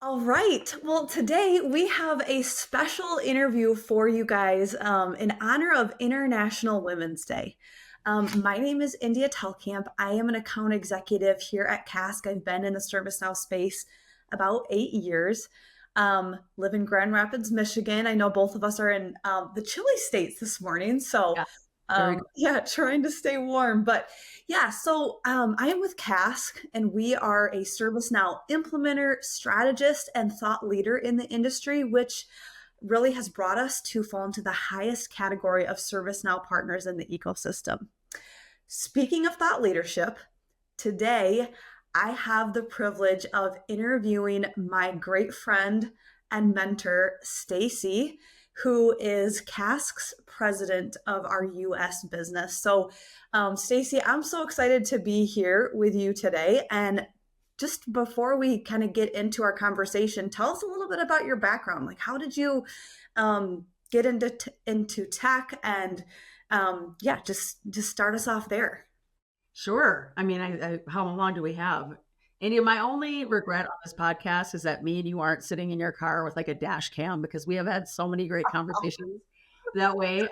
All right. Well, today we have a special interview for you guys in honor of International Women's Day. My name is India Tellkamp. I am an account executive here at Cask. I've been in the ServiceNow space about 8 years. Live in Grand Rapids, Michigan. I know both of us are in the chilly states this morning. So, Yeah, very good. yeah, trying to stay warm. But yeah, so I am with Cask, and we are a ServiceNow implementer, strategist, and thought leader in the industry, which really has brought us to fall into the highest category of ServiceNow partners in the ecosystem. Speaking of thought leadership, today I have the privilege of interviewing my great friend and mentor, Stacey, who is Cask's president of our US business. So, Stacey, I'm so excited to be here with you today. And just before we kind of get into our conversation, tell us a little bit about your background. Like, how did you get into tech? And yeah, just start us off there. Sure. I mean, how long do we have? Andy, my only regret on this podcast is that me and you aren't sitting in your car with like a dash cam because we have had so many great conversations that way.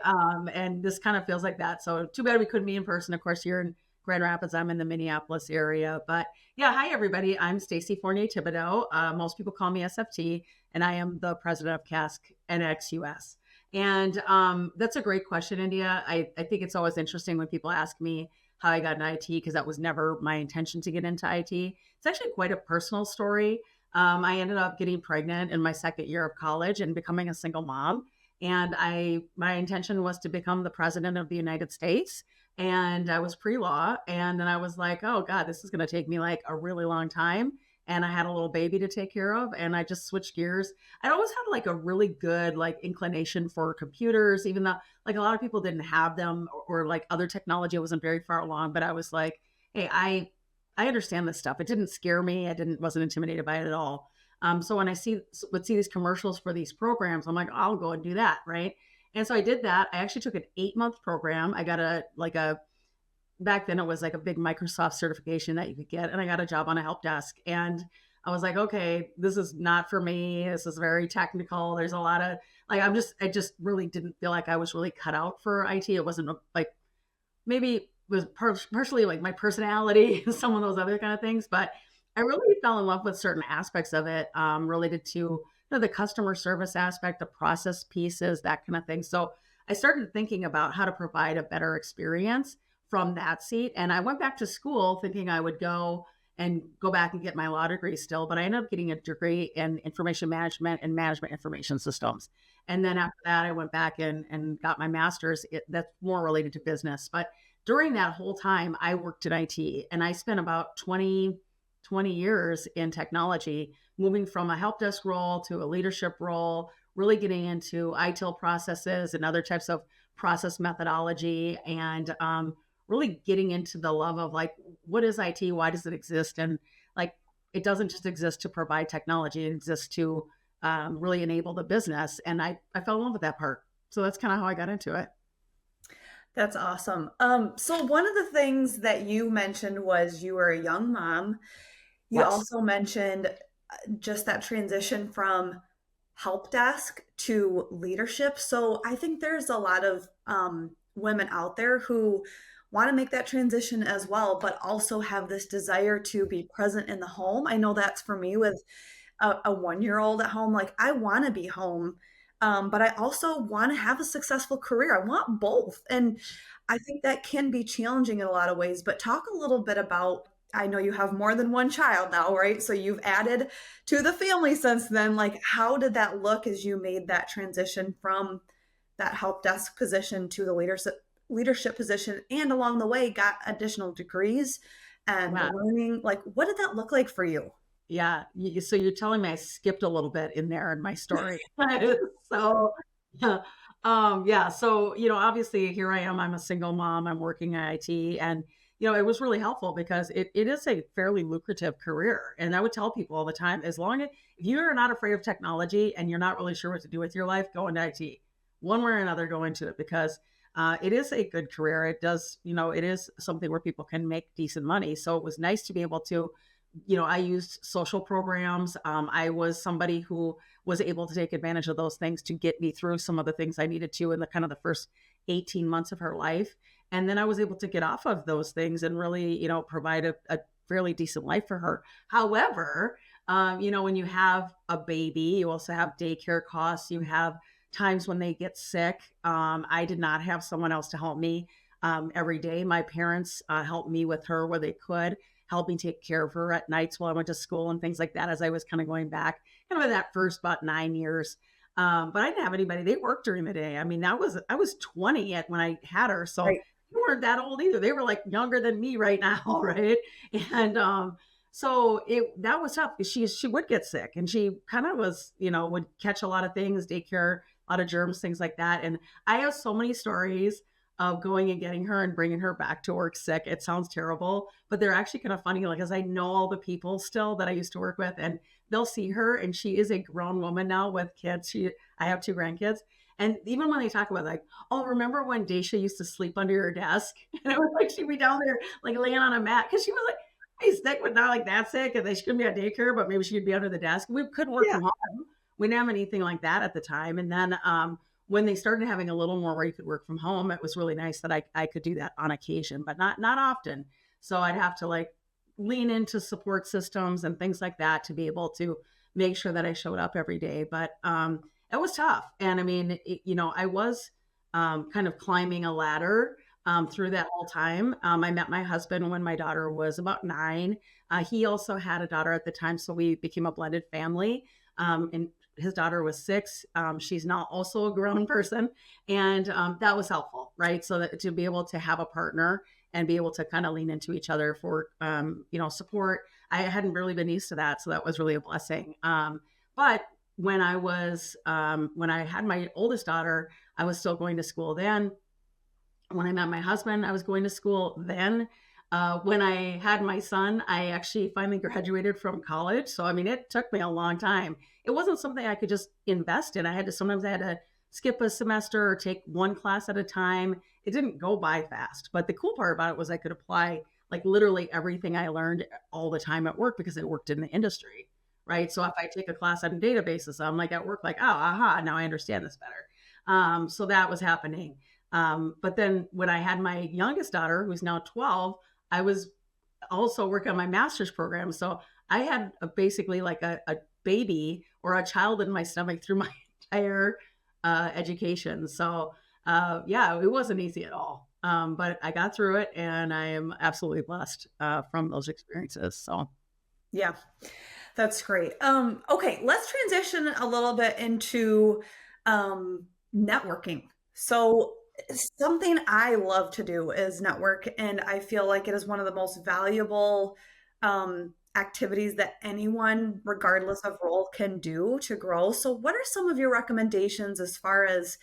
And this kind of feels like that. So too bad we couldn't be in person. Of course, you're in Grand Rapids. I'm in the Minneapolis area. But yeah, hi, everybody. I'm Stacey Fournier-Thibodaux. Most people call me SFT, and I am the president of Cask NX US. And that's a great question, India. I think it's always interesting when people ask me how I got into IT because that was never my intention to get into IT. It's actually quite a personal story. I ended up getting pregnant in my second year of college and becoming a single mom. And my intention was to become the president of the United States. And I was pre-law. And then I was like, oh God, this is going to take me like a really long time. And I had a little baby to take care of. And I just switched gears. I always had like a really good like inclination for computers, even though like a lot of people didn't have them or like other technology wasn't very far along. But I was like, hey, I understand this stuff. It didn't scare me. Wasn't intimidated by it at all. So when I would see these commercials for these programs, I'm like, I'll go and do that, right? And so I did that. I actually took an 8-month program. I got a back then it was like a big Microsoft certification that you could get, and I got a job on a help desk. And I was like, okay, this is not for me. This is very technical. There's a lot of like, I just really didn't feel like I was really cut out for IT. It wasn't like maybe it was partially like my personality, some of those other kind of things, but I really fell in love with certain aspects of it related to the customer service aspect, the process pieces, that kind of thing. So I started thinking about how to provide a better experience from that seat. And I went back to school thinking I would go back and get my law degree still, but I ended up getting a degree in information management and management information systems. And then after that, I went back and got my master's that's more related to business. But during that whole time, I worked in IT and I spent about 20 years in technology, moving from a help desk role to a leadership role, really getting into ITIL processes and other types of process methodology, and really getting into the love of like, what is IT? Why does it exist? And like, it doesn't just exist to provide technology, it exists to really enable the business. And I fell in love with that part. So that's kind of how I got into it. That's awesome. So one of the things that you mentioned was you were a young mom. You Yes. also mentioned just that transition from help desk to leadership. So I think there's a lot of women out there who want to make that transition as well, but also have this desire to be present in the home. I know that's for me with a 1 year old at home. Like, I want to be home, but I also want to have a successful career. I want both. And I think that can be challenging in a lot of ways. But talk a little bit about, I know you have more than one child now, right? So you've added to the family since then. Like, how did that look as you made that transition from that help desk position to the leadership position, and along the way got additional degrees and Yeah. learning? Like, what did that look like for you? Yeah. So you're telling me I skipped a little bit in there in my story. So, yeah. Yeah. So, obviously here I am, I'm a single mom, I'm working in IT, and, it was really helpful because it is a fairly lucrative career. And I would tell people all the time, if you're not afraid of technology and you're not really sure what to do with your life, go into IT. One way or another, go into it because it is a good career. It does, it is something where people can make decent money. So it was nice to be able to I used social programs. I was somebody who was able to take advantage of those things to get me through some of the things I needed to in the kind of the first 18 months of her life. And then I was able to get off of those things and really, provide a fairly decent life for her. However, when you have a baby, you also have daycare costs, you have times when they get sick. I did not have someone else to help me every day. My parents helped me with her where they could, help me take care of her at nights while I went to school and things like that as I was kind of going back, kind of in that first about 9 years. But I didn't have anybody. They worked during the day. I mean, I was 20 when I had her, so Right. they weren't that old either. They were like younger than me right now, right? And so that was tough because she would get sick, and she kind of was, would catch a lot of things, daycare, a lot of germs, things like that. And I have so many stories of going and getting her and bringing her back to work sick. It sounds terrible, but they're actually kind of funny, like, as I know all the people still that I used to work with, and they'll see her, and she is a grown woman now with kids. I have 2 grandkids. And even when they talk about, like, oh, remember when Daisha used to sleep under your desk? And it was like she'd be down there like laying on a mat because she was like, hey, sick, but not like that sick, and they shouldn't be at daycare, but maybe she'd be under the desk. We could work Yeah. from home. We didn't have anything like that at the time. And then when they started having a little more where you could work from home, it was really nice that I could do that on occasion, but not often. So I'd have to like lean into support systems and things like that to be able to make sure that I showed up every day. But it was tough. And I mean, I was kind of climbing a ladder through that whole time. I met my husband when my daughter was about 9. He also had a daughter at the time, so we became a blended family. And his daughter was 6. She's now also a grown person, and that was helpful, right? So that to be able to have a partner and be able to kind of lean into each other for support. I hadn't really been used to that, so that was really a blessing. But when I had my oldest daughter, I was still going to school then. When I met my husband, I was going to school then. When I had my son, I actually finally graduated from college. So, I mean, it took me a long time. It wasn't something I could just invest in. Sometimes I had to skip a semester or take one class at a time. It didn't go by fast. But the cool part about it was I could apply like literally everything I learned all the time at work because it worked in the industry, right? So if I take a class on databases, I'm like at work, like, oh, aha, now I understand this better. So that was happening. But then when I had my youngest daughter, who's now 12, I was also working on my master's program. So I had basically like a baby or a child in my stomach through my entire education. So yeah, it wasn't easy at all. But I got through it, and I am absolutely blessed from those experiences. So Yeah. That's great. Okay, let's transition a little bit into networking. So, something I love to do is network, and I feel like it is one of the most valuable activities that anyone, regardless of role, can do to grow. So, what are some of your recommendations as far as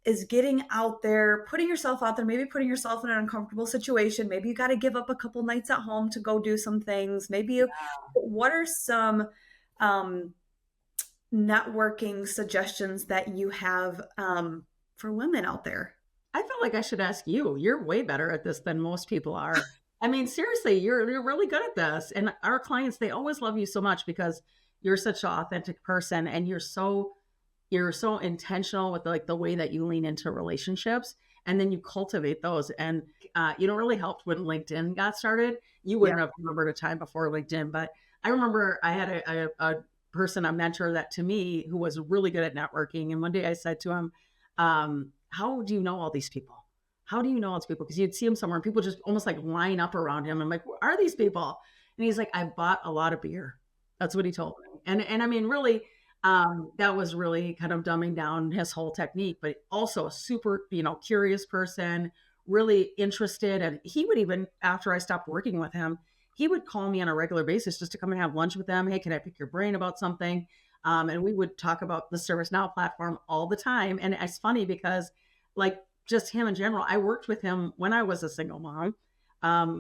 is getting out there, putting yourself out there, maybe putting yourself in an uncomfortable situation. Maybe you got to give up a couple nights at home to go do some things. What are some um, networking suggestions that you have for women out there? I feel like I should ask you. You're way better at this than most people are. I mean, seriously, you're really good at this. And our clients, they always love you so much because you're such an authentic person, and you're so intentional with like the way that you lean into relationships, and then you cultivate those. And really helped when LinkedIn got started. You Yeah. wouldn't have remembered a time before LinkedIn, but I remember I had a person, a mentor that to me who was really good at networking. And one day I said to him, how do you know all these people? How do you know all these people? Because you'd see him somewhere and people just almost like line up around him. I'm like, where are these people? And he's like, I bought a lot of beer. That's what he told me. And I mean, really, that was really kind of dumbing down his whole technique, but also a super, curious person, really interested. And he would even, after I stopped working with him, he would call me on a regular basis just to come and have lunch with him. Hey, can I pick your brain about something? And we would talk about the ServiceNow platform all the time. And it's funny because like just him in general, I worked with him when I was a single mom.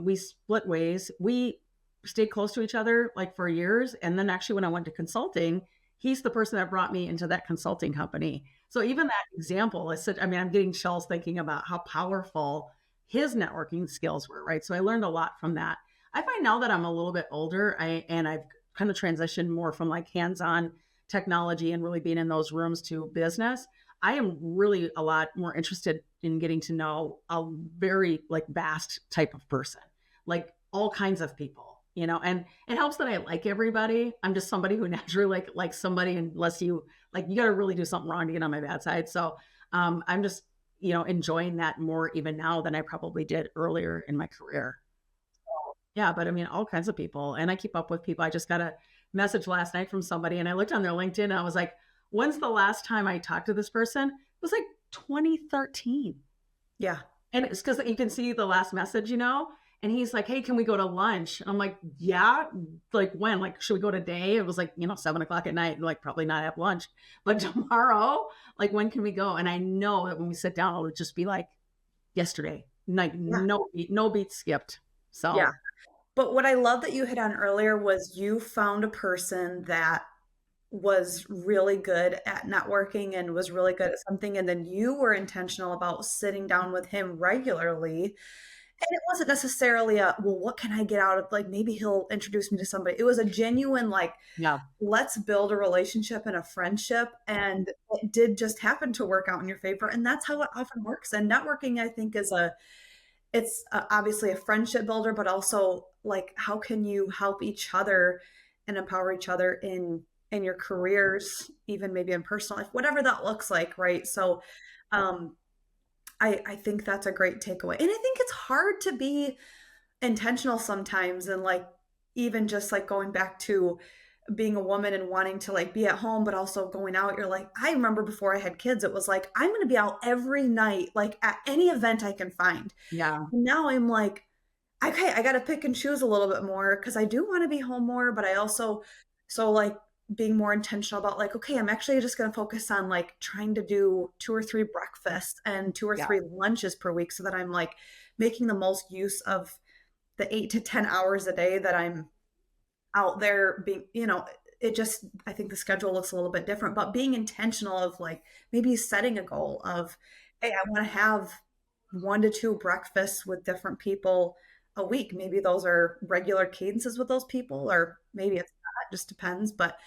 We split ways. We stayed close to each other like for years. And then actually when I went to consulting, he's the person that brought me into that consulting company. So even that example is such, I mean, I'm getting chills thinking about how powerful his networking skills were, right? So I learned a lot from that. I find now that I'm a little bit older, and I've kind of transitioned more from like hands-on technology and really being in those rooms to business. I am really a lot more interested in getting to know a very like vast type of person, like all kinds of people, and it helps that I like everybody. I'm just somebody who naturally like somebody, unless you like, you got to really do something wrong to get on my bad side. So I'm just, enjoying that more even now than I probably did earlier in my career. Yeah, but I mean, all kinds of people. And I keep up with people. I just got a message last night from somebody and I looked on their LinkedIn and I was like, when's the last time I talked to this person? It was like 2013. Yeah. And it's because you can see the last message, and he's like, hey, can we go to lunch? And I'm like, yeah, like when? Like, should we go today? It was like, 7 o'clock at night, like probably not have lunch. But tomorrow, like, when can we go? And I know that when we sit down, it'll just be like yesterday. Like Yeah. no beat skipped. Yeah. So But what I love that you hit on earlier was you found a person that was really good at networking and was really good at something. And then you were intentional about sitting down with him regularly. And it wasn't necessarily a, well, what can I get out of, like, maybe he'll introduce me to somebody. It was a genuine, like, yeah. let's build a relationship and a friendship. And it did just happen to work out in your favor. And that's how it often works. And networking, I think, it's obviously a friendship builder, but also like, how can you help each other and empower each other in your careers, even maybe in personal life, whatever that looks like, right? So um I think that's a great takeaway. And I think it's hard to be intentional sometimes, and like, even just like going back to being a woman and wanting to like be at home but also going out. You're like, I remember before I had kids, it was like, I'm going to be out every night, like at any event I can find. Yeah. Now I'm like, okay, I got to pick and choose a little bit more because I do want to be home more, but I also, so like, being more intentional about like, okay, I'm actually just going to focus on like trying to do 2 or 3 breakfasts and two or Yeah. three lunches per week, so that I'm like making the most use of the 8 to 10 hours a day that I'm out there being, it just, I think the schedule looks a little bit different, but being intentional of like maybe setting a goal of, hey, I want to have 1 to 2 breakfasts with different people a week. Maybe those are regular cadences with those people, or maybe it's not, just depends. But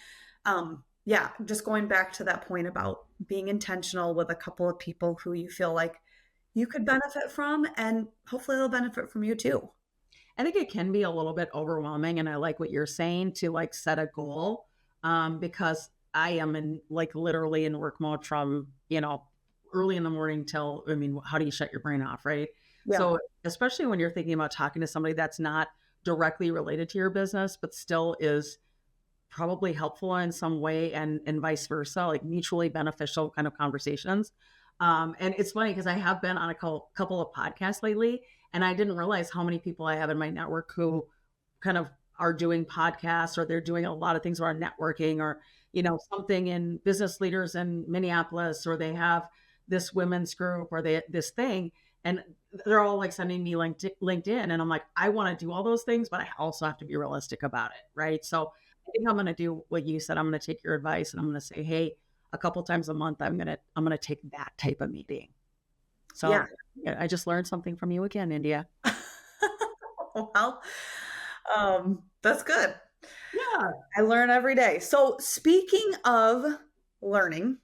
yeah, just going back to that point about being intentional with a couple of people who you feel like you could benefit from, and hopefully they'll benefit from you too. I think it can be a little bit overwhelming. And I like what you're saying to like set a goal, because I am in like literally in work mode from, early in the morning till, I mean, how do you shut your brain off, right? Yeah. So, especially when you're thinking about talking to somebody that's not directly related to your business, but still is probably helpful in some way, and vice versa, like mutually beneficial kind of conversations. And it's funny because I have been on a couple of podcasts lately, and I didn't realize how many people I have in my network who kind of are doing podcasts, or they're doing a lot of things around networking, or, something in business leaders in Minneapolis, or they have this women's group, or this thing. And they're all like sending me LinkedIn. And I'm like, I want to do all those things, but I also have to be realistic about it. Right. So I think I'm going to do what you said. I'm going to take your advice and I'm going to say, hey, a couple times a month, I'm going to take that type of meeting. So Yeah. yeah, I just learned something from you again, India. Well, that's good. Yeah. I learn every day. So, speaking of learning,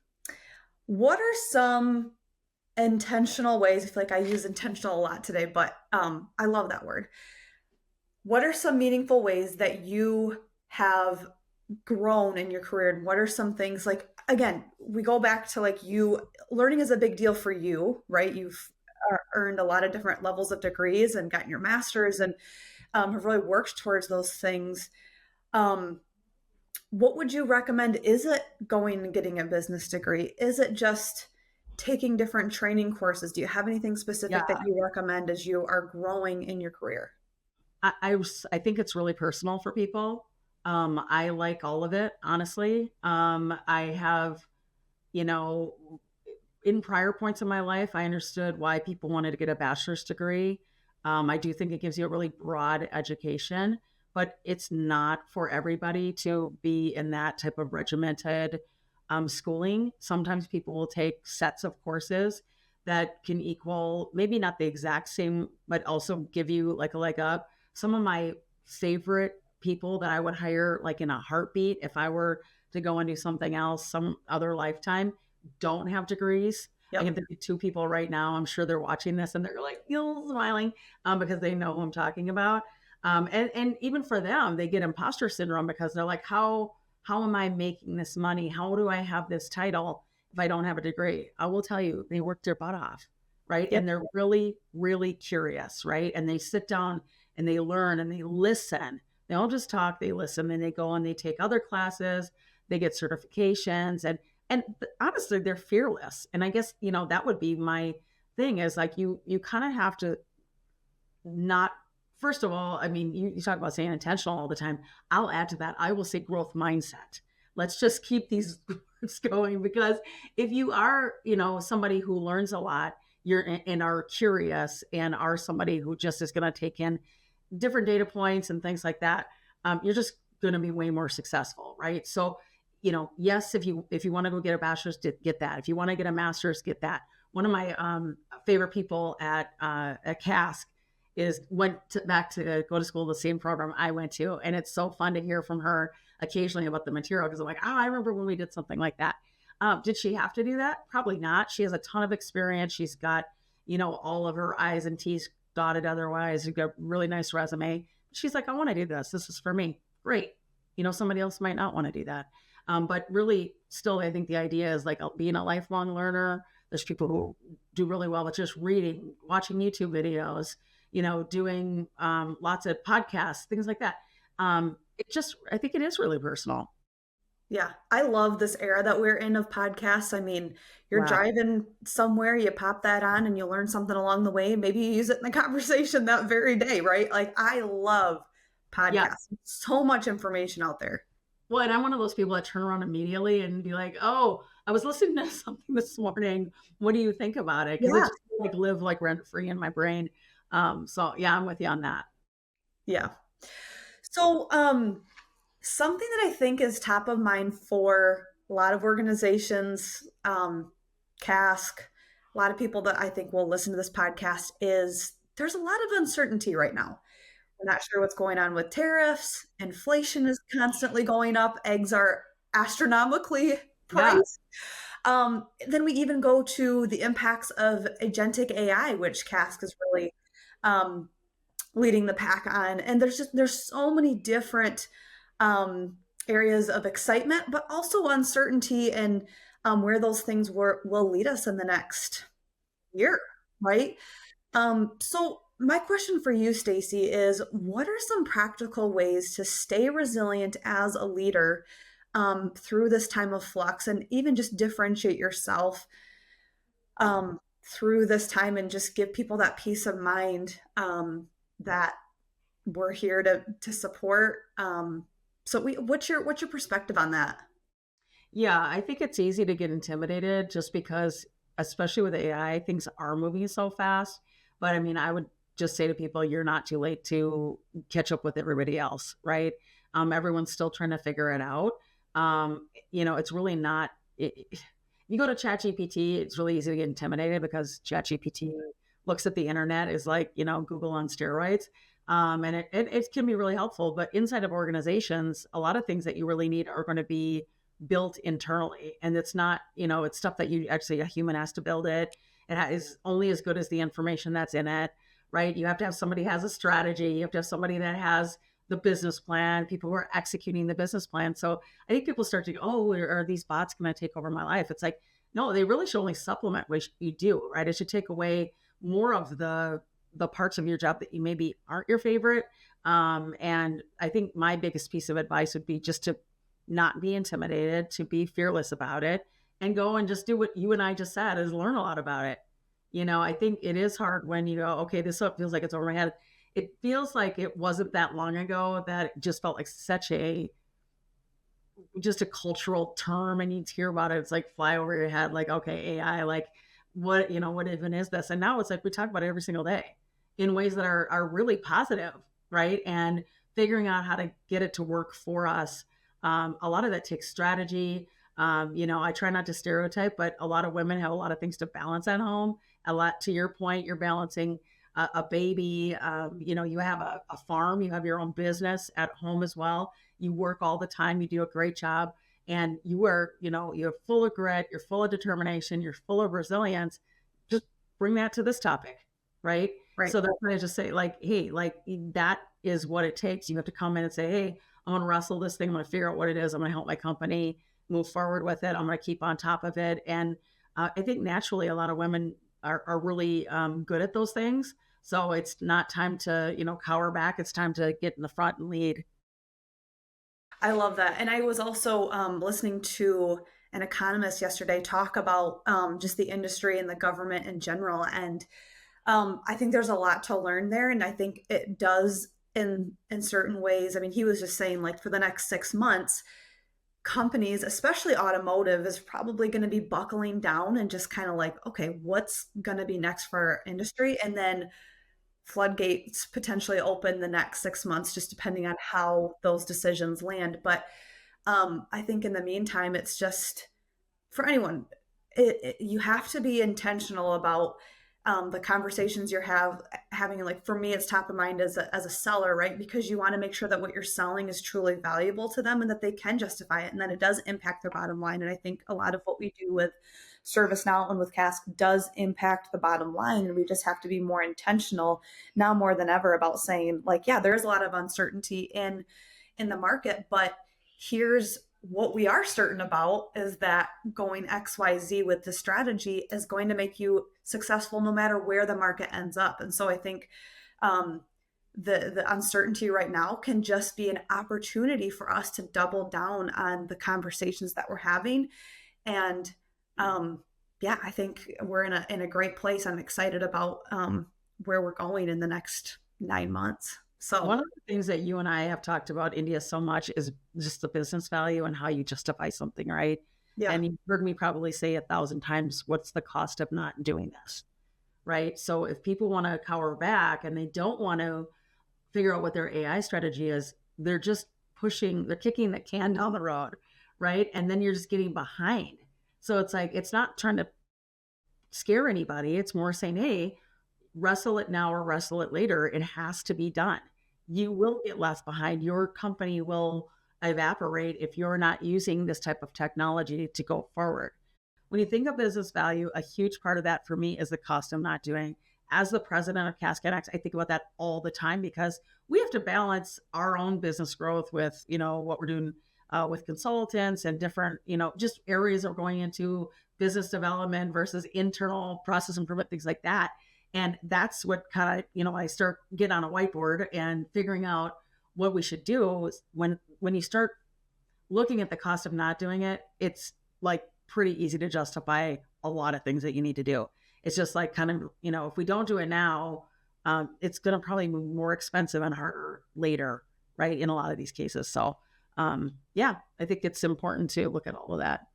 what are some intentional ways? I feel like I use intentional a lot today, but I love that word. What are some meaningful ways that you have grown in your career? And what are some things, like, again, we go back to like, you learning is a big deal for you, right? You've earned a lot of different levels of degrees and gotten your master's, and have really worked towards those things. Um, what would you recommend? Is it going and getting a business degree? Is it just taking different training courses? Do you have anything Yeah. specific that you recommend as you are growing in your career? I think it's really personal for people. I like all of it, honestly. I have, you know, in prior points in my life, I understood why people wanted to get a bachelor's degree. I do think it gives you a really broad education, but it's not for everybody to be in that type of regimented schooling. Sometimes people will take sets of courses that can equal maybe not the exact same, but also give you like a leg up. Some of my favorite people that I would hire like in a heartbeat if I were to go and do something else, some other lifetime, don't have degrees. I Yep. can think of two people right now. I'm sure they're watching this and they're like, smiling because they know who I'm talking about. And even for them, they get imposter syndrome because they're like, how am I making this money? How do I have this title if I don't have a degree? I will tell you, they work their butt off, right? Yep. And they're really, really curious, right? And they sit down and they learn and they listen. They don't just talk, they listen, and they go and they take other classes, they get certifications, and honestly, they're fearless. And I guess, that would be my thing is like you kind of have to not, first of all, I mean, you talk about saying intentional all the time. I'll add to that. I will say growth mindset. Let's just keep these words going because if you are, somebody who learns a lot, and are curious and are somebody who just is going to take in different data points and things like that, you're just going to be way more successful, right? So, yes, if you want to go get a bachelor's, get that. If you want to get a master's, get that. One of my favorite people at Cask back to go to school the same program I went to, and it's so fun to hear from her occasionally about the material because I'm like, oh, I remember when we did something like that. Did she have to do that? Probably not. She has a ton of experience. She's got, all of her I's and T's dotted otherwise. You've got a really nice resume. She's like, I want to do this. This is for me. Great. Somebody else might not want to do that. But really, still, I think the idea is like being a lifelong learner. There's people who do really well with just reading, watching YouTube videos, doing lots of podcasts, things like that. I think it is really personal. Yeah, I love this era that we're in of podcasts. I mean, you're Yeah. driving somewhere, you pop that on and you learn something along the way, and maybe you use it in the conversation that very day, right? Like, I love podcasts. Yes. So much information out there. Well, and I'm one of those people that turn around immediately and be like, "Oh, I was listening to something this morning. What do you think about it?" Because it Yeah, just like live like rent free in my brain. So yeah, I'm with you on that. yeah. So, something that I think is top of mind for a lot of organizations, Cask, a lot of people that I think will listen to this podcast is there's a lot of uncertainty right now. We're not sure what's going on with tariffs. Inflation is constantly going up. Eggs are astronomically Yeah. priced. Then we even go to the impacts of agentic AI, which Cask is really um, leading the pack on. And there's so many different um, areas of excitement, but also uncertainty and where those things will lead us in the next year, right? So my question for you, Stacey, is what are some practical ways to stay resilient as a leader through this time of flux and even just differentiate yourself through this time and just give people that peace of mind that we're here to support. What's your perspective on that? Yeah, I think it's easy to get intimidated just because, especially with AI, things are moving so fast. But I mean, I would just say to people, you're not too late to catch up with everybody else, right? Everyone's still trying to figure it out. It's really not. You go to ChatGPT, it's really easy to get intimidated because ChatGPT looks at the internet is like Google on steroids. And it can be really helpful. But inside of organizations, a lot of things that you really need are going to be built internally. And it's not, it's stuff that a human has to build it. It is only as good as the information that's in it, right? You have to have somebody who has a strategy. You have to have somebody that has the business plan, people who are executing the business plan. So I think people start to go, oh, are these bots going to take over my life? It's like, no, they really should only supplement what you do, right? It should take away more of the parts of your job that you maybe aren't your favorite. And I think my biggest piece of advice would be just to not be intimidated, to be fearless about it and go and just do what you and I just said is learn a lot about it. I think it is hard when you go, okay, this feels like it's over my head. It feels like it wasn't that long ago that it just felt like just a cultural term and you hear about it. It's like fly over your head, like, okay, AI, like what even is this? And now it's like, we talk about it every single day in ways that are really positive, right? And figuring out how to get it to work for us. A lot of that takes strategy. I try not to stereotype, but a lot of women have a lot of things to balance at home. A lot, to your point, you're balancing a baby, you have a farm, you have your own business at home as well. You work all the time, you do a great job, and you're full of grit, you're full of determination, you're full of resilience. Just bring that to this topic, right? Right. So that's why I just say, like, hey, like that is what it takes. You have to come in and say, hey, I'm going to wrestle this thing. I'm going to figure out what it is. I'm going to help my company move forward with it. I'm going to keep on top of it. And I think naturally a lot of women are really good at those things. So it's not time to, cower back. It's time to get in the front and lead. I love that. And I was also listening to an economist yesterday talk about just the industry and the government in general. And I think there's a lot to learn there. And I think it does in certain ways. I mean, he was just saying like for the next 6 months, companies, especially automotive, is probably going to be buckling down and just kind of like, okay, what's going to be next for our industry? And then floodgates potentially open the next 6 months, just depending on how those decisions land. But I think in the meantime, it's just for anyone, you have to be intentional about the conversations having. Like for me, it's top of mind as a seller, right? Because you want to make sure that what you're selling is truly valuable to them and that they can justify it and that it does impact their bottom line. And I think a lot of what we do with ServiceNow and with Cask does impact the bottom line. And we just have to be more intentional now more than ever about saying like, yeah, there's a lot of uncertainty in the market, but here's what we are certain about is that going XYZ with the strategy is going to make you successful no matter where the market ends up. And so I think the uncertainty right now can just be an opportunity for us to double down on the conversations that we're having. And yeah, I think we're in a great place. I'm excited about where we're going in the next 9 months. One So of the things that you and I have talked about India so much is just the business value and how you justify something, right? yeah, And you've heard me probably say 1,000 times, what's the cost of not doing this? Right. So if people want to cower back and they don't want to figure out what their AI strategy is, they're just they're kicking the can down the road. Right. And then you're just getting behind. So it's like, it's not trying to scare anybody. It's more saying, hey, wrestle it now or wrestle it later. It has to be done. You will get left behind. Your company will evaporate if you're not using this type of technology to go forward. When you think of business value, a huge part of that for me is the cost of not doing. As the president of Cask NX, I think about that all the time because we have to balance our own business growth with, what we're doing with consultants and different, just areas that we're going into business development versus internal process improvement, things like that. And that's what kind of, I start getting on a whiteboard and figuring out what we should do is when you start looking at the cost of not doing it, it's like pretty easy to justify a lot of things that you need to do. It's just like kind of, if we don't do it now, it's going to probably be more expensive and harder later, right? In a lot of these cases. So, yeah, I think it's important to look at all of that.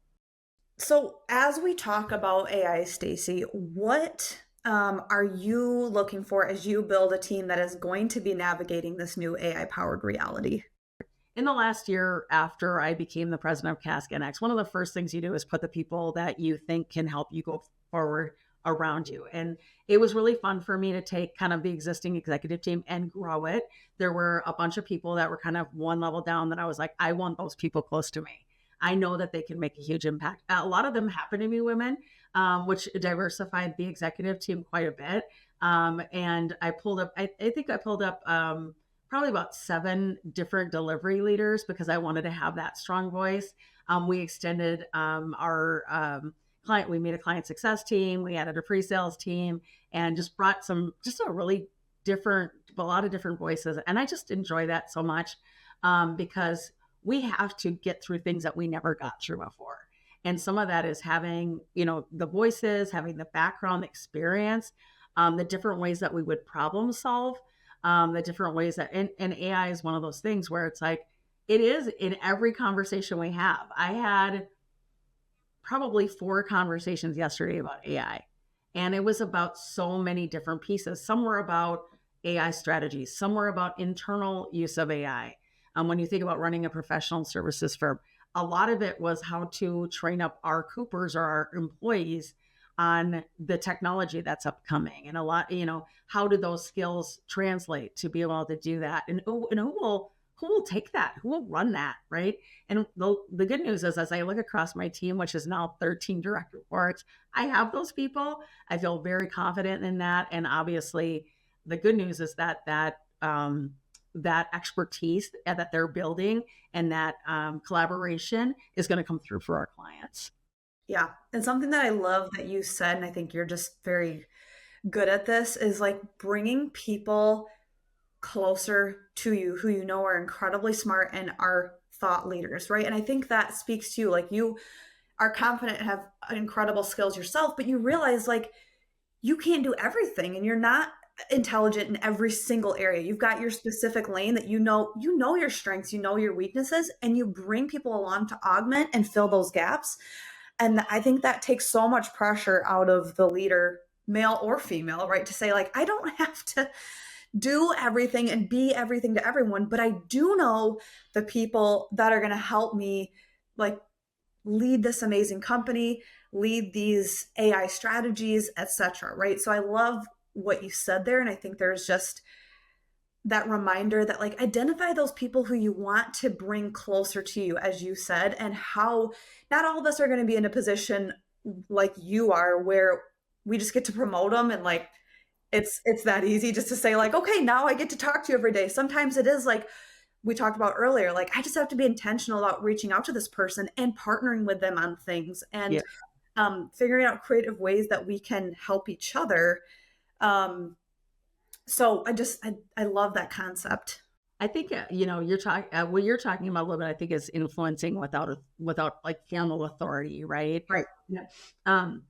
So, as we talk about AI, Stacey, what are you looking for as you build a team that is going to be navigating this new AI powered reality? In the last year after I became the president of Cask NX, one of the first things you do is put the people that you think can help you go forward around you. And it was really fun for me to take kind of the existing executive team and grow it. There were a bunch of people that were kind of one level down that I was like, I want those people close to me. I know that they can make a huge impact. A lot of them happen to be women, which diversified the executive team quite a bit. And I pulled up, I think I pulled up probably about 7 different delivery leaders because I wanted to have that strong voice. We extended our client, we made a client success team, we added a pre-sales team, and just brought just a really a lot of different voices. And I just enjoy that so much because we have to get through things that we never got through before. And some of that is having, the voices, having the background experience, the different ways that we would problem solve, the different ways that, and AI is one of those things where it's like, it is in every conversation we have. I had probably 4 conversations yesterday about AI, and it was about so many different pieces. Some were about AI strategies, some were about internal use of AI. When you think about running a professional services firm, a lot of it was how to train up our Coopers or our employees on the technology that's upcoming, and a lot, how do those skills translate to be able to do that, and who will take that, who will run that, right? And the good news is, as I look across my team, which is now 13 direct reports, I have those people. I feel very confident in that, and obviously the good news is that expertise that they're building, and that collaboration is going to come through for our clients. Yeah. And something that I love that you said, and I think you're just very good at this, is like bringing people closer to you who you know are incredibly smart and are thought leaders, right? And I think that speaks to you. Like, you are confident and have incredible skills yourself, but you realize like you can't do everything and you're not intelligent in every single area. You've got your specific lane that you know your strengths, you know your weaknesses, and you bring people along to augment and fill those gaps. And I think that takes so much pressure out of the leader, male or female, right? To say, like, I don't have to do everything and be everything to everyone, but I do know the people that are going to help me, like, lead this amazing company, lead these AI strategies, etc. Right? So I love what you said there, and I think there's just that reminder that, like, identify those people who you want to bring closer to you, as you said, and how not all of us are going to be in a position like you are where we just get to promote them, and like it's that easy just to say, like, okay, now I get to talk to you every day. Sometimes it is like we talked about earlier, like, I just have to be intentional about reaching out to this person and partnering with them on things, Yeah. and figuring out creative ways that we can help each other. um, so I love that concept. I think you're talking what you're talking about a little bit. I think is influencing without like formal authority, right? Right. Yeah. Um,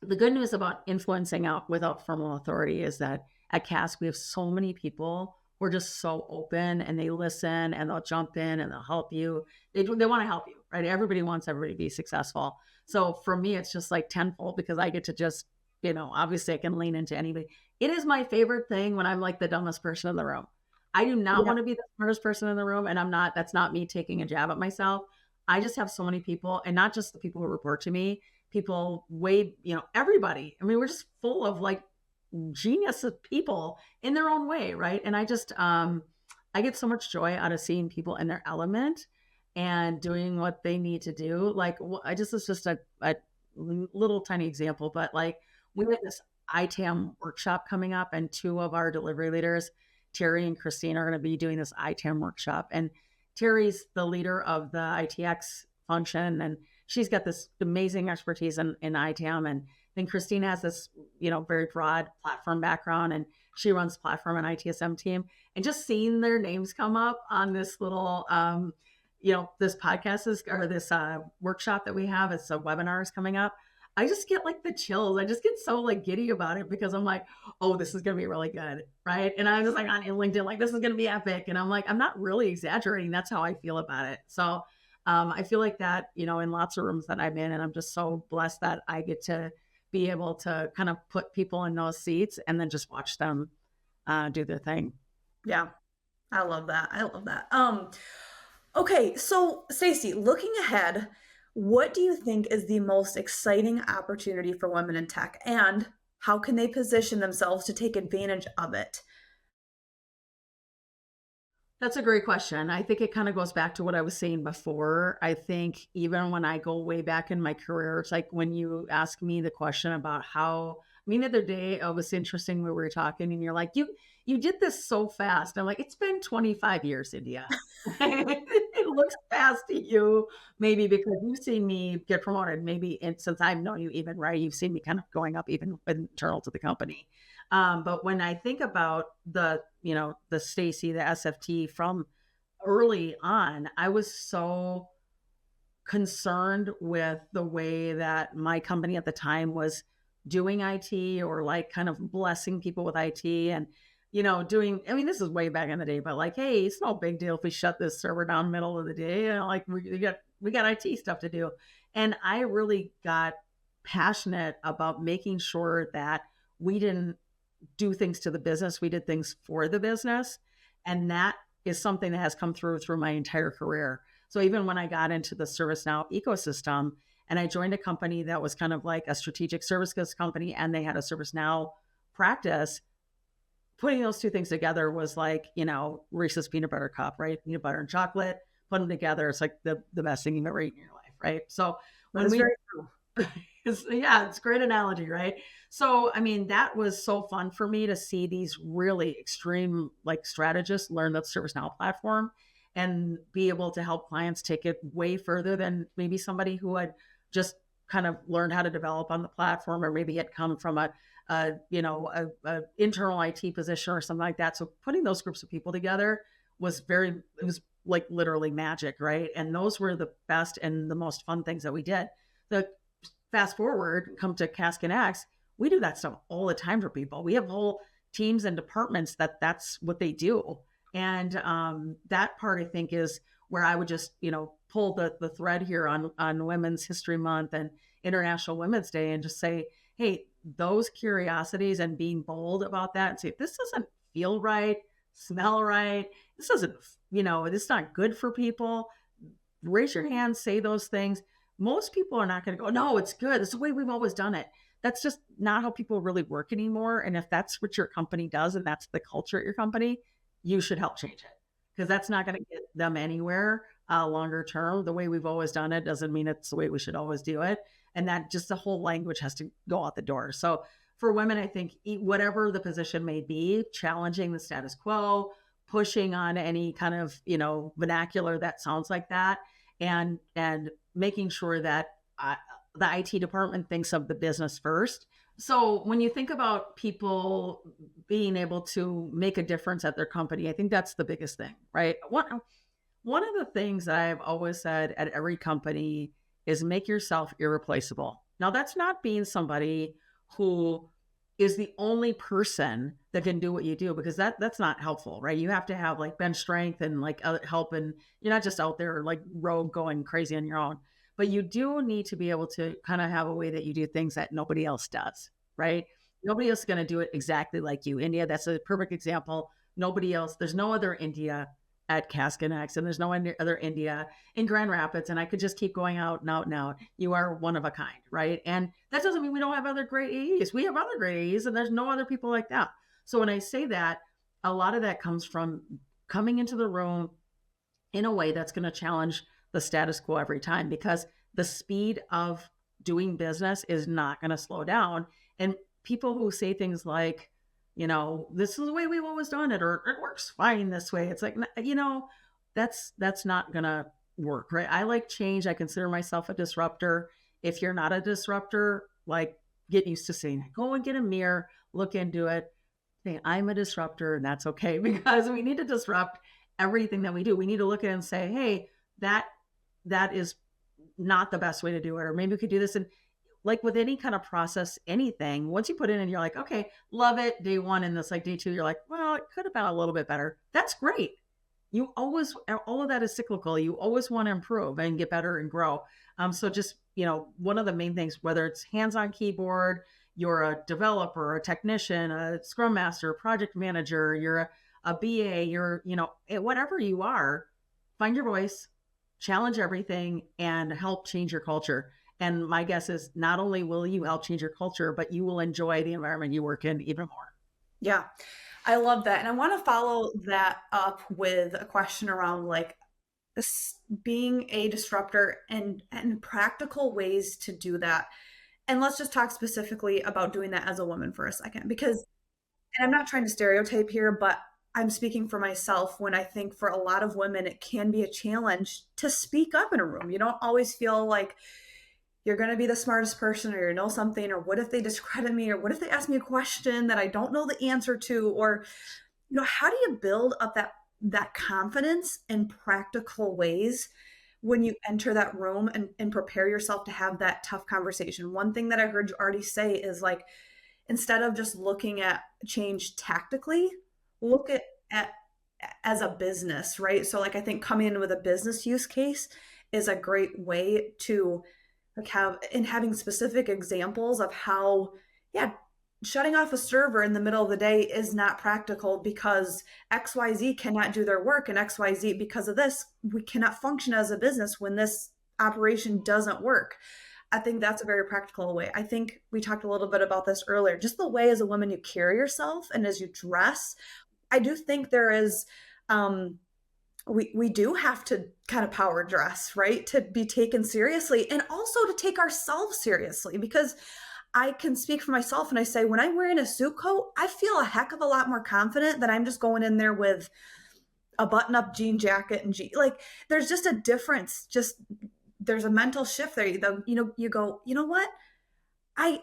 the good news about influencing out without formal authority is that at Cask we have so many people who are just so open, and they listen, and they'll jump in, and they'll help you. They want to help you, right? Everybody wants everybody to be successful. So for me, it's just like tenfold, because I get to just, obviously I can lean into anybody. It is my favorite thing when I'm like the dumbest person in the room. I do not Yeah. want to be the smartest person in the room, and that's not me taking a jab at myself. I just have so many people, and not just the people who report to me, people way, everybody. I mean, we're just full of like genius of people in their own way, right? And I get so much joy out of seeing people in their element and doing what they need to do. Like, it's just a little tiny example, but like, we had this ITAM workshop coming up, and two of our delivery leaders, Terry and Christine, are going to be doing this ITAM workshop. And Terry's the leader of the ITX function, and she's got this amazing expertise in ITAM. And then Christine has this, very broad platform background, and she runs platform and ITSM team. And just seeing their names come up on this little, this podcast or this workshop that we have, it's a webinar is coming up. I just get like the chills. I just get so like giddy about it, because I'm like, oh, this is going to be really good. Right. And I'm just like on LinkedIn, like, this is going to be epic. And I'm like, I'm not really exaggerating. That's how I feel about it. So I feel like that, in lots of rooms that I'm in, and I'm just so blessed that I get to be able to kind of put people in those seats and then just watch them do their thing. Yeah. I love that. I love that. Okay, so Stacey, looking ahead, what do you think is the most exciting opportunity for women in tech, and how can they position themselves to take advantage of it? That's a great question. I think it kind of goes back to what I was saying before. I think even when I go way back in my career, it's like when you ask me the question about how, I mean, the other day it was interesting when we were talking, and you're like, you did this so fast. I'm like, it's been 25 years, India. It looks fast to you, maybe because you've seen me get promoted, maybe, and since I've known you even, right, you've seen me kind of going up even internal to the company. But when I think about the Stacey, the SFT from early on, I was so concerned with the way that my company at the time was doing IT, or like kind of blessing people with IT, and doing, I mean, this is way back in the day, but like, hey, it's no big deal if we shut this server down middle of the day, like we got IT stuff to do. And I really got passionate about making sure that we didn't do things to the business, we did things for the business. And that is something that has come through my entire career. So even when I got into the ServiceNow ecosystem, And I joined a company that was kind of like a strategic services company, and they had a ServiceNow practice. Putting those two things together was like, Reese's peanut butter cup, right? Peanut butter and chocolate, put them together. It's like the best thing you've ever eaten in your life, right? So That when is we, very true. it's a great analogy, right? So, I mean, that was so fun for me to see these really extreme like strategists learn the ServiceNow platform and be able to help clients take it way further than maybe somebody who had just kind of learned how to develop on the platform, or maybe had come from a internal IT position or something like that. So putting those groups of people together it was like literally magic, right? And those were the best and the most fun things that we did. The fast forward, come to Cask NX, we do that stuff all the time for people. We have whole teams and departments that's what they do. And that part, I think, is where I would just, pull the thread here on Women's History Month and International Women's Day, and just say, hey, those curiosities and being bold about that, and say, this doesn't feel right, smell right, this doesn't, this is not good for people. Raise your hand, say those things. Most people are not going to go, no, it's good. It's the way we've always done it. That's just not how people really work anymore. And if that's what your company does and that's the culture at your company, you should help change it, because that's not going to get them anywhere longer term. The way we've always done it doesn't mean it's the way we should always do it. And that just the whole language has to go out the door. So for women, I think whatever the position may be, challenging the status quo, pushing on any kind of, vernacular that sounds like that, and making sure that the IT department thinks of the business first. So when you think about people being able to make a difference at their company, I think that's the biggest thing, right? One of the things that I've always said at every company is make yourself irreplaceable. Now, that's not being somebody who is the only person that can do what you do, because that's not helpful, right? You have to have like bench strength and like help, and you're not just out there like rogue going crazy on your own. But you do need to be able to kind of have a way that you do things that nobody else does, right? Nobody else is going to do it exactly like you. India, that's a perfect example. Nobody else, there's no other India at Cask NX, and there's no other India in Grand Rapids. And I could just keep going out and out and out. You are one of a kind, right? And that doesn't mean we don't have other great AEs. We have other great AEs, and there's no other people like that. So when I say that, a lot of that comes from coming into the room in a way that's going to challenge the status quo every time, because the speed of doing business is not going to slow down. And people who say things like, this is the way we've always done it, or it works fine this way. It's like, that's not going to work, right? I like change. I consider myself a disruptor. If you're not a disruptor, like, get used to saying, go and get a mirror, look into it, say, I'm a disruptor, and that's okay, because we need to disrupt everything that we do. We need to look at it and say, hey, that is not the best way to do it. Or maybe we could do this. And like with any kind of process, anything, once you put it in and you're like, okay, love it, day one, and this like day two, you're like, well, it could have been a little bit better. That's great. You always, all of that is cyclical. You always want to improve and get better and grow. So just, one of the main things, whether it's hands-on keyboard, you're a developer, a technician, a scrum master, project manager, you're a BA, you're, whatever you are, find your voice, challenge everything, and help change your culture. And my guess is not only will you help change your culture, but you will enjoy the environment you work in even more. Yeah, I love that. And I want to follow that up with a question around like this being a disruptor and practical ways to do that. And let's just talk specifically about doing that as a woman for a second, because, and I'm not trying to stereotype here, but I'm speaking for myself when I think for a lot of women, it can be a challenge to speak up in a room. You don't always feel like you're going to be the smartest person, or you know something, or what if they discredit me, or what if they ask me a question that I don't know the answer to, or, how do you build up that confidence in practical ways when you enter that room and prepare yourself to have that tough conversation? One thing that I heard you already say is like, instead of just looking at change tactically, look at as a business, right? So like, I think coming in with a business use case is a great way to like having specific examples of how, yeah, shutting off a server in the middle of the day is not practical because XYZ cannot do their work, and XYZ, because of this, we cannot function as a business when this operation doesn't work. I think that's a very practical way. I think we talked a little bit about this earlier. Just the way as a woman you carry yourself and as you dress, I do think there is we do have to kind of power dress, right? To be taken seriously and also to take ourselves seriously, because I can speak for myself and I say when I'm wearing a suit coat, I feel a heck of a lot more confident than I'm just going in there with a button-up jean jacket and like there's just a difference. Just there's a mental shift there. You go, you know what? I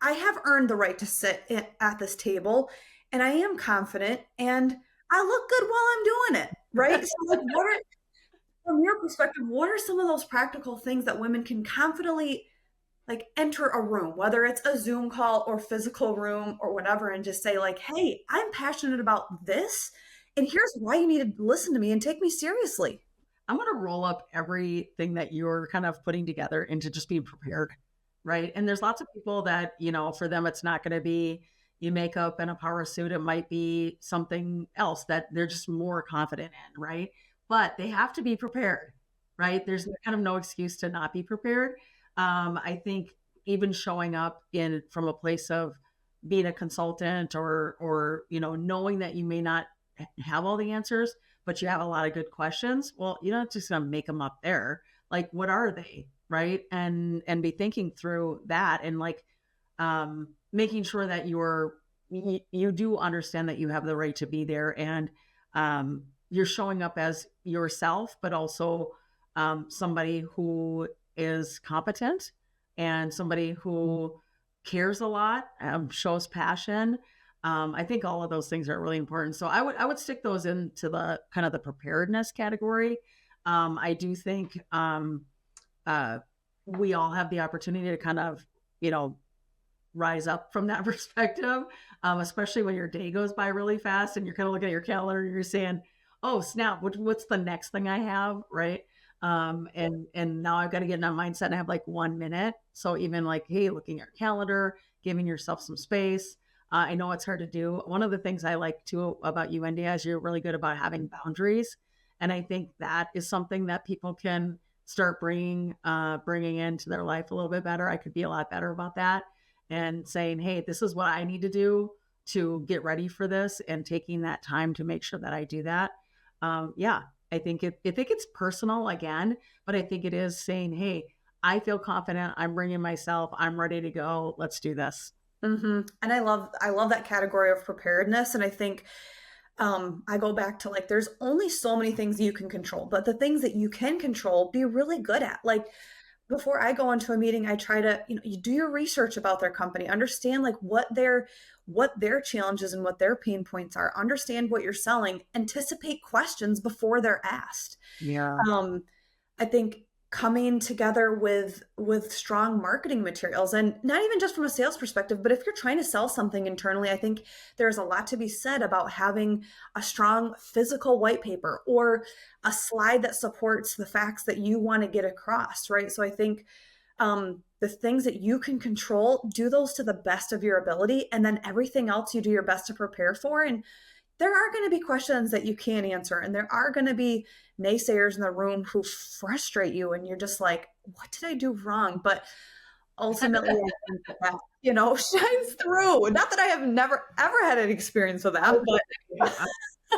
have earned the right to sit at this table and I am confident and I look good while I'm doing it, right? So like from your perspective, what are some of those practical things that women can confidently like enter a room, whether it's a Zoom call or physical room or whatever, and just say like, "Hey, I'm passionate about this, and here's why you need to listen to me and take me seriously." I'm going to roll up everything that you're kind of putting together into just being prepared, right? And there's lots of people that, for them, it's not going to be you makeup and a power suit. It might be something else that they're just more confident in, right? But they have to be prepared, right? There's kind of no excuse to not be prepared. I think even showing up in from a place of being a consultant or knowing that you may not have all the answers, but you have a lot of good questions. Well, you're not just gonna make them up there. Like, what are they, right? And be thinking through that and like making sure that you do understand that you have the right to be there and you're showing up as yourself, but also somebody who is competent and somebody who cares a lot, shows passion. I think all of those things are really important. So I would stick those into the kind of the preparedness category. I do think uh, we all have the opportunity to kind of, rise up from that perspective, especially when your day goes by really fast and you're kind of looking at your calendar and you're saying, "Oh snap! What's the next thing I have?" Right? And now I've got to get in that mindset and I have like 1 minute. So even like, hey, looking at your calendar, giving yourself some space. I know it's hard to do. One of the things I like too about you, India, is you're really good about having boundaries, and I think that is something that people can start bringing into their life a little bit better. I could be a lot better about that and saying, hey, this is what I need to do to get ready for this, and taking that time to make sure that I do that. Yeah, I think it's personal again, but I think it is saying, hey, I feel confident. I'm bringing myself. I'm ready to go. Let's do this. And I love that category of preparedness. And I think I go back to like, there's only so many things you can control, but the things that you can control, be really good at. Like before I go into a meeting, I try to, you do your research about their company, understand like what their challenges and what their pain points are, understand what you're selling, anticipate questions before they're asked. Yeah. Um, I think coming together with strong marketing materials, and not even just from a sales perspective, but if you're trying to sell something internally, I think there's a lot to be said about having a strong physical white paper or a slide that supports the facts that you want to get across, right? So I think the things that you can control, do those to the best of your ability, and then everything else you do your best to prepare for. And there are going to be questions that you can't answer, and there are going to be naysayers in the room who frustrate you, and you're just like, what did I do wrong? But ultimately, I think that shines through. Not that I have never ever had an experience with that, but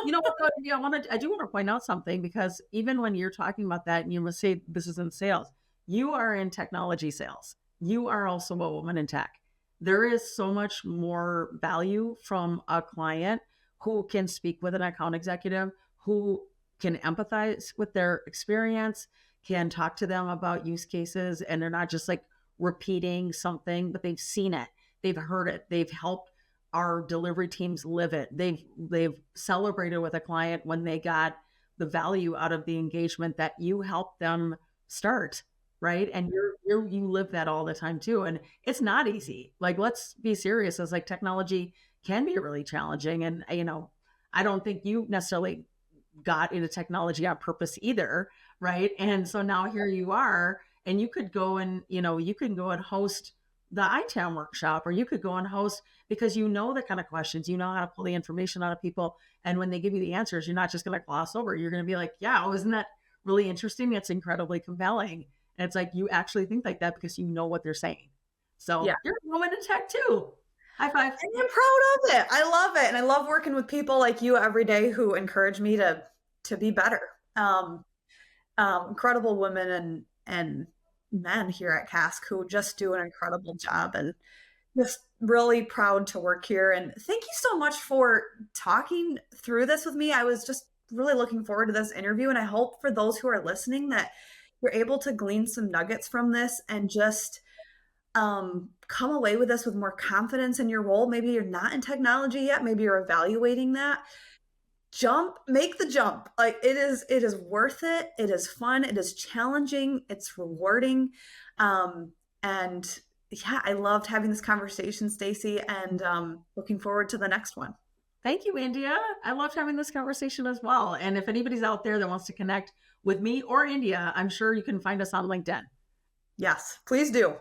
You know what, though, yeah, I do want to point out something, because even when you're talking about that and you must say this is in sales, you are in technology sales. You are also a woman in tech. There is so much more value from a client who can speak with an account executive, who can empathize with their experience, can talk to them about use cases, and they're not just like repeating something, but they've seen it, they've heard it, they've helped our delivery teams live it. They've celebrated with a client when they got the value out of the engagement that you helped them start, right? And you live that all the time too. And it's not easy. Like, let's be serious. As like technology can be really challenging, and I don't think you necessarily got into technology on purpose either, right? And so now here you are, and you could go and you can go and host the iTown workshop, or you could go and host, because you know the kind of questions, you know how to pull the information out of people, and when they give you the answers, you're not just going to gloss over. You're going to be like, yeah, oh, isn't that really interesting? That's incredibly compelling. And it's like, you actually think like that because you know what they're saying. Yeah. So you're a woman in tech too. High five. And I'm proud of it. I love it. And I love working with people like you every day who encourage me to be better. Um, Incredible women and men here at Cask who just do an incredible job, and just really proud to work here. And thank you so much for talking through this with me. I was just really looking forward to this interview, and I hope for those who are listening that you're able to glean some nuggets from this and just come away with this with more confidence in your role. Maybe you're not in technology yet, maybe you're evaluating that. Make the jump. Like it is worth it. It is fun, it is challenging, it's rewarding. And yeah, I loved having this conversation, Stacey, and looking forward to the next one. Thank you, India. I loved having this conversation as well. And if anybody's out there that wants to connect with me or India, I'm sure you can find us on LinkedIn. Yes, please do.